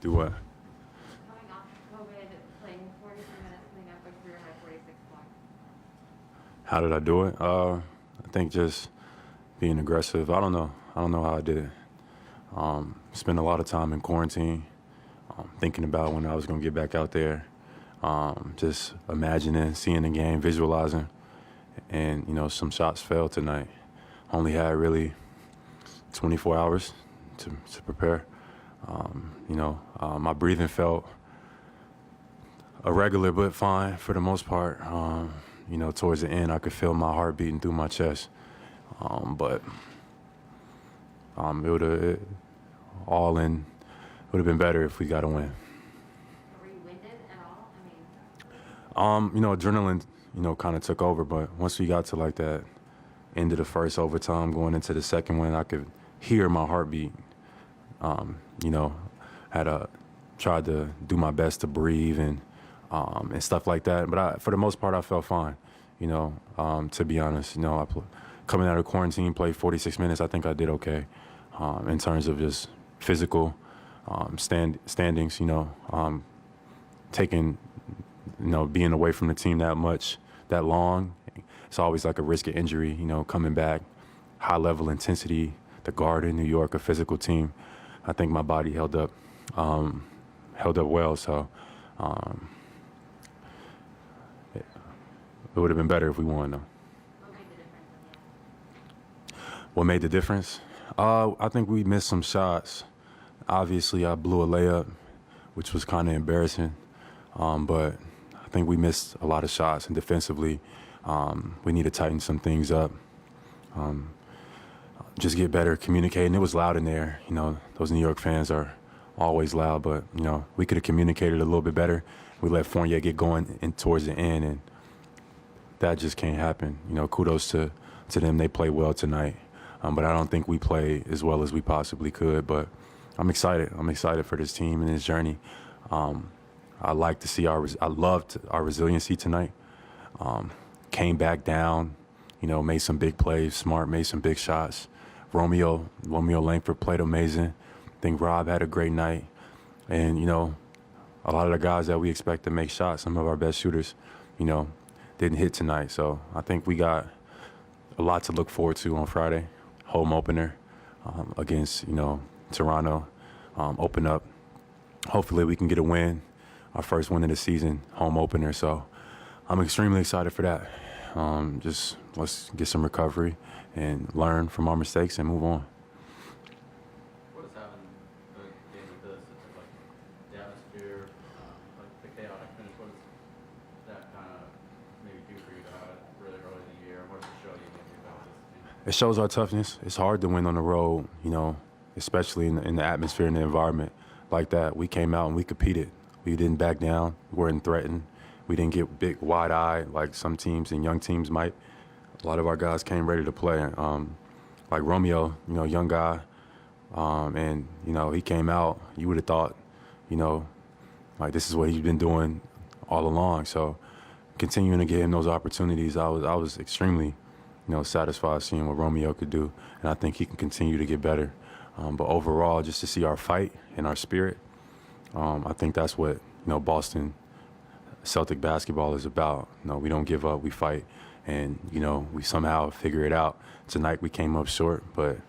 Do what? Coming off COVID, playing 43 minutes, putting up a career high 46 points. How did I do it? I think just being aggressive. I don't know. I don't know how I did it. Spent a lot of time in quarantine, thinking about when I was going to get back out there, just imagining, seeing the game, visualizing, and, some shots fell tonight. Only had really 24 hours to prepare. My breathing felt irregular but fine for the most part. Towards the end, I could feel my heart beating through my chest. But it would have all in. Would have been better if we got a win. Were you winded at all? Adrenaline, kind of took over. But once we got to like that end of the first overtime, going into the second one, I could hear my heartbeat. Tried to do my best to breathe and stuff like that. But for the most part, I felt fine. To be honest, coming out of quarantine, played 46 minutes. I think I did okay in terms of just physical standings. Taking, being away from the team that long. It's always like a risk of injury. Coming back, high level intensity. The Garden, New York, a physical team. I think my body held up well. So it would have been better if we won, though. What made the difference? What made the difference? I think we missed some shots. Obviously, I blew a layup, which was kind of embarrassing. But I think we missed a lot of shots, and defensively, we need to tighten some things up. Just get better communicating. It was loud in there. Those New York fans are always loud, but, we could have communicated a little bit better. We let Fournier get going towards the end, and that just can't happen. Kudos to them. They played well tonight. But I don't think we played as well as we possibly could. But I'm excited. I'm excited for this team and this journey. I like to see I loved our resiliency tonight. Came back down, made some big plays. Smart made some big shots. Romeo Langford played amazing. I think Rob had a great night. And, a lot of the guys that we expect to make shots, some of our best shooters, didn't hit tonight. So I think we got a lot to look forward to on Friday. Home opener against, Toronto. Open up. Hopefully we can get a win, our first win of the season, home opener. So I'm extremely excited for that. Just let's get some recovery and learn from our mistakes and move on. What is having a game like this? It's like the atmosphere, like the chaotic finish. What does that kind of maybe do for you to have it really early in the year? What does it show you maybe about this team? It shows our toughness. It's hard to win on the road, especially in the atmosphere and the environment like that. We came out and we competed. We didn't back down. We weren't threatened. We didn't get big, wide-eyed like some teams and young teams might. A lot of our guys came ready to play. Like Romeo, young guy, and, he came out. You would have thought, like this is what he's been doing all along. So continuing to give him those opportunities, I was extremely, satisfied seeing what Romeo could do, and I think he can continue to get better. But overall, just to see our fight and our spirit, I think that's what, Boston Celtic basketball is about. We don't give up, we fight, and, we somehow figure it out. Tonight we came up short, but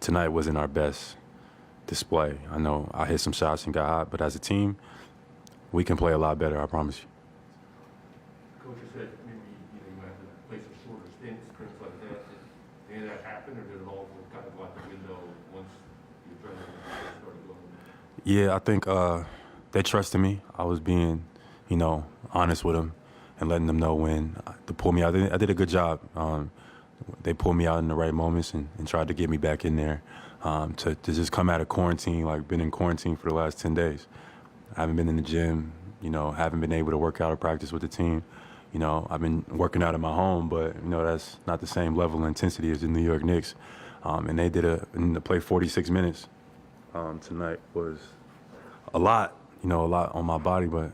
tonight wasn't our best display. I know I hit some shots and got hot, but as a team, we can play a lot better, I promise you. Coach said maybe you might have to play some shorter stints, things like that. Did any of that happen, or did it all kind of go out the window once you started going? Yeah, I think they trusted me. I was being, honest with them and letting them know when to pull me out. I did a good job. They pulled me out in the right moments and tried to get me back in there to just come out of quarantine, like been in quarantine for the last 10 days. I haven't been in the gym, haven't been able to work out or practice with the team. I've been working out at my home, but, that's not the same level of intensity as the New York Knicks. And they and to play 46 minutes tonight was a lot, a lot on my body, but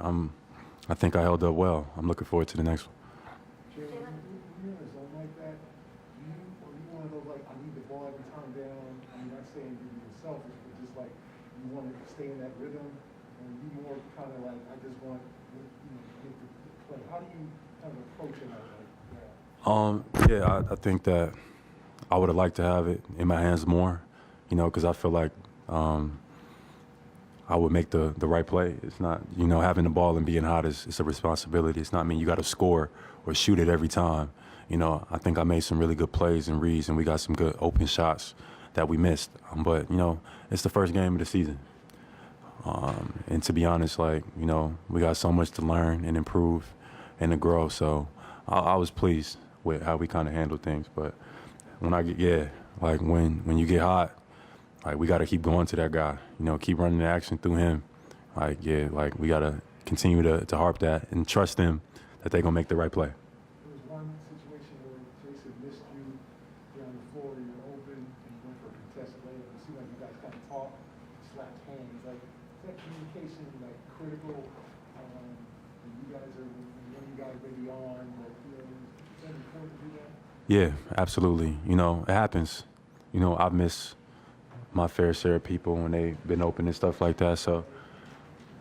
I think I held up well. I'm looking forward to the next one. Jaylen, when you're in a zone like that, are you one of those, like, I need the ball every time down? I'm not saying you're being selfish, but just like you want to stay in that rhythm Or you more kind of like, I just want, get the play? How do you kind of approach it like that? Yeah, I think that I would have liked to have it in my hands more, because I feel like I would make the right play. It's not, having the ball and being hot is a responsibility. It's not mean you got to score or shoot it every time. I think I made some really good plays and reads, and we got some good open shots that we missed. But, it's the first game of the season. And to be honest, we got so much to learn and improve and to grow. So I was pleased with how we kind of handled things. But when when you get hot, we got to keep going to that guy, keep running the action through him. We got to continue to harp that and trust them that they're going to make the right play. There was one situation where Jason missed you down the floor, you were open, and you went for a contested layup. It seemed like you guys kind of talked, slapped hands. Is that communication critical? When you guys are, when you guys may be on, is that important to do that? Yeah, absolutely. It happens. I've missed my fair share of people when they've been open and stuff like that. So,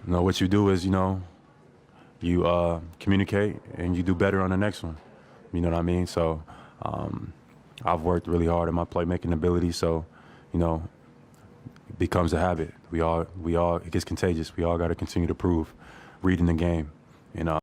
what you do is, you communicate and you do better on the next one. You know what I mean? So, I've worked really hard at my playmaking ability. So, it becomes a habit. We all, it gets contagious. We all got to continue to prove reading the game.